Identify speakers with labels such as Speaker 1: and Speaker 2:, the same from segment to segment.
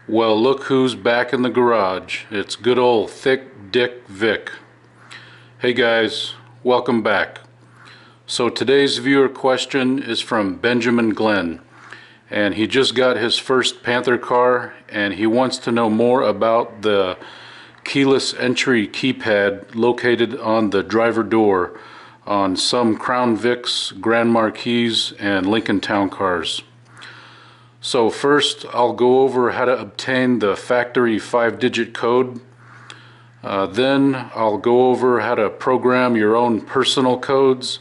Speaker 1: Well, look who's back in the garage. It's good old Thick Dick Vic. Hey guys, welcome back. So today's viewer question is from Benjamin Glenn, and he just got his first Panther car, and he wants to know more about the keyless entry keypad located on the driver door on some Crown Vics, Grand Marquis, and Lincoln Town cars. So first, I'll go over how to obtain the factory 5-digit code. Then I'll go over how to program your own personal codes.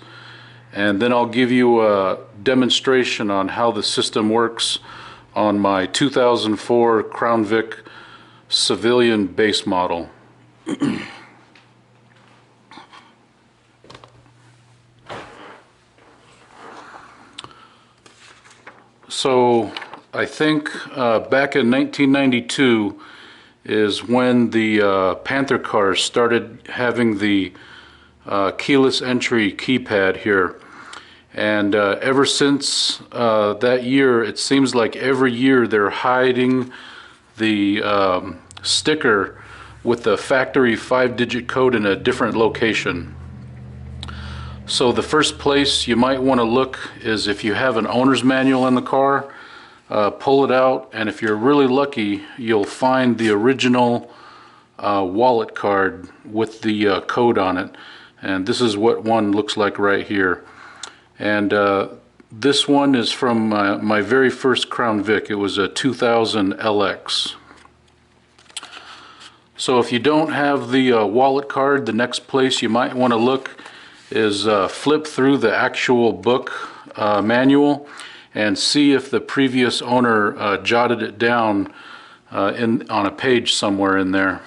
Speaker 1: And then I'll give you a demonstration on how the system works on my 2004 Crown Vic civilian base model. So I think back in 1992 is when the Panther cars started having the keyless entry keypad here, and ever since that year, it seems like every year they're hiding the sticker with the factory 5-digit code in a different location. So the first place you might want to look is if you have an owner's manual in the car. Pull it out, and if you're really lucky, you'll find the original wallet card with the code on it. And this is what one looks like right here. And this one is from my very first Crown Vic. It was a 2000 LX. So if you don't have the wallet card, the next place you might want to look is flip through the actual book manual and see if the previous owner jotted it down on a page somewhere in there.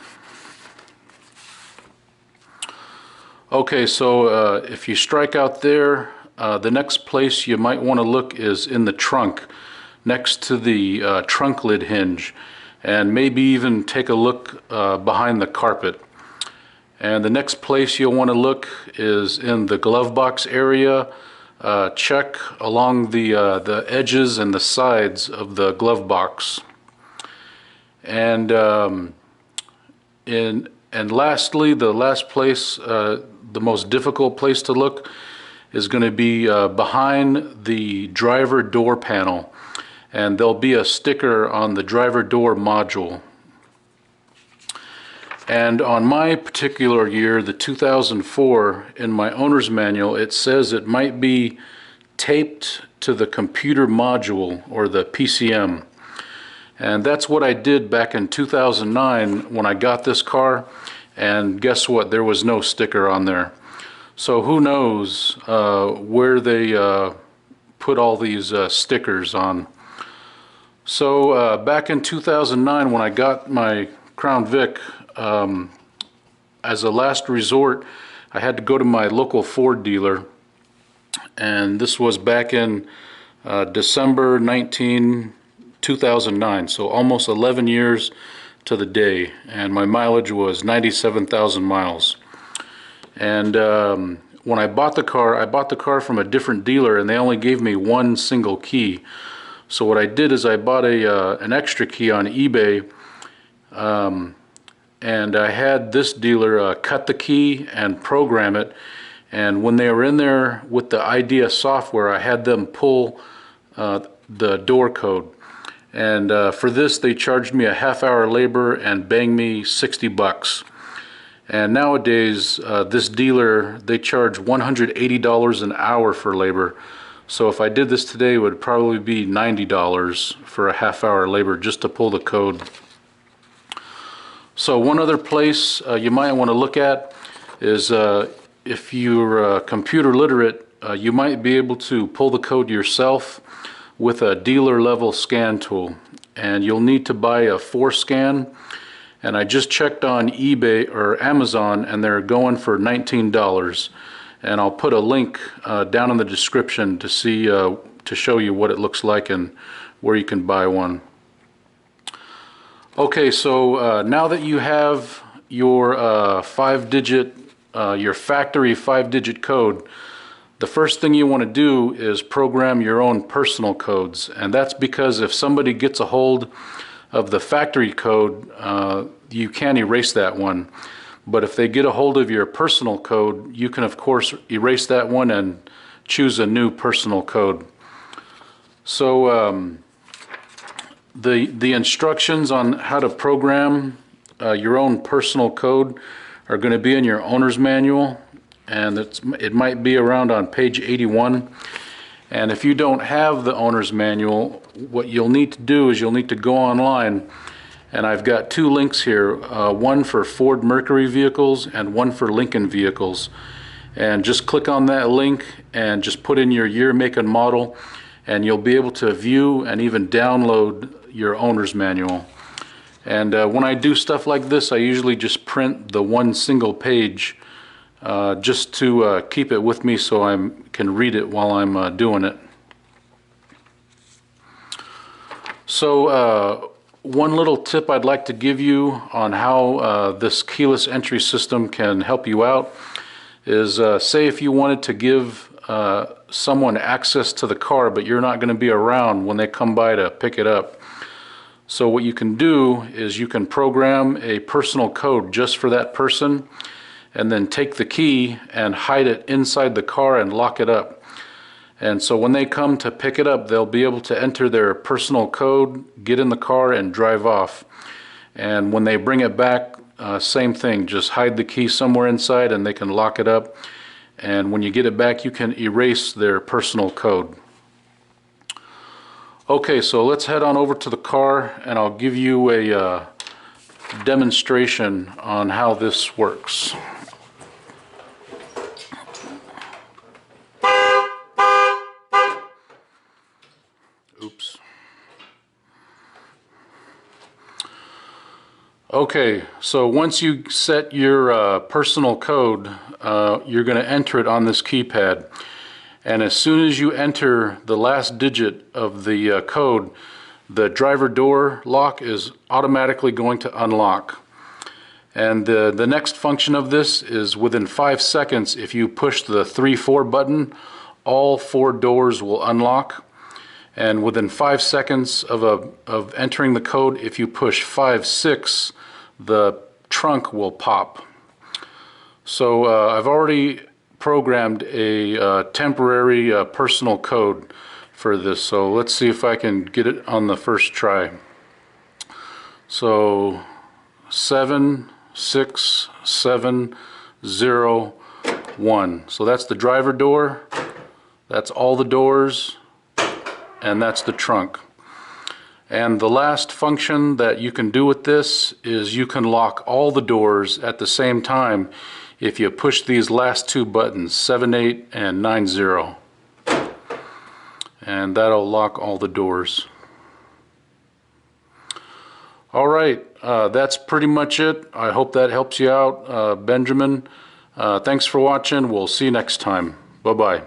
Speaker 1: Okay, so if you strike out there, the next place you might want to look is in the trunk, next to the trunk lid hinge, and maybe even take a look behind the carpet. And the next place you'll want to look is in the glove box area. Check along the edges and the sides of the glove box. And lastly, the last place, the most difficult place to look is going to be behind the driver door panel, and there'll be a sticker on the driver door module. And on my particular year, the 2004, in my owner's manual, it says it might be taped to the computer module, or the PCM. And that's what I did back in 2009 when I got this car, and guess what? There was no sticker on there. So who knows where they put all these stickers on. So back in 2009 when I got my Crown Vic, as a last resort, I had to go to my local Ford dealer, and this was back in December 2009, so almost 11 years to the day, and my mileage was 97,000 miles. And when I bought the car from a different dealer, and they only gave me one single key. So what I did is I bought an extra key on eBay, and I had this dealer cut the key and program it, and when they were in there with the idea software, I had them pull the door code. And for this they charged me a half-hour labor and banged me $60. And nowadays this dealer, they charge $180 an hour for labor. So if I did this today, it would probably be $90 for a half-hour labor just to pull the code. So one other place you might want to look at is if you're computer literate, you might be able to pull the code yourself with a dealer level scan tool. And you'll need to buy a FORScan. And I just checked on eBay or Amazon, and they're going for $19. And I'll put a link down in the description to see to show you what it looks like and where you can buy one. Okay, so now that you have your your factory 5-digit code, the first thing you want to do is program your own personal codes. And that's because if somebody gets a hold of the factory code, you can erase that one. But if they get a hold of your personal code, you can of course erase that one and choose a new personal code. So the instructions on how to program your own personal code are going to be in your owner's manual, and it might be around on page 81. And if you don't have the owner's manual, what you'll need to do is you'll need to go online, and I've got two links here, one for Ford Mercury vehicles and one for Lincoln vehicles. And just click on that link and just put in your year, make, and model, and you'll be able to view and even download your owner's manual. And when I do stuff like this, I usually just print the one single page just to keep it with me so I can read it while I'm doing it. So one little tip I'd like to give you on how this keyless entry system can help you out is say if you wanted to give someone access to the car, but you're not going to be around when they come by to pick it up. So what you can do is you can program a personal code just for that person, and then take the key and hide it inside the car and lock it up. And so when they come to pick it up, they'll be able to enter their personal code, get in the car, and drive off. And when they bring it back, same thing, just hide the key somewhere inside and they can lock it up. And when you get it back, you can erase their personal code. Okay, so let's head on over to the car and I'll give you a demonstration on how this works. Oops. Okay, so once you set your personal code, you're going to enter it on this keypad. And as soon as you enter the last digit of the code, the driver door lock is automatically going to unlock. And the next function of this is within 5 seconds, if you push the 3-4 button, all 4 doors will unlock. And within 5 seconds of entering the code, if you push 5-6, the trunk will pop. So I've already programmed a temporary personal code for this, so let's see if I can get it on the first try. So 76701. So that's the driver door, that's all the doors, and that's the trunk. And the last function that you can do with this is you can lock all the doors at the same time if you push these last 2 buttons, 7-8 and 9-0. And that'll lock all the doors. Alright, that's pretty much it. I hope that helps you out, Benjamin. Thanks for watching. We'll see you next time. Bye-bye.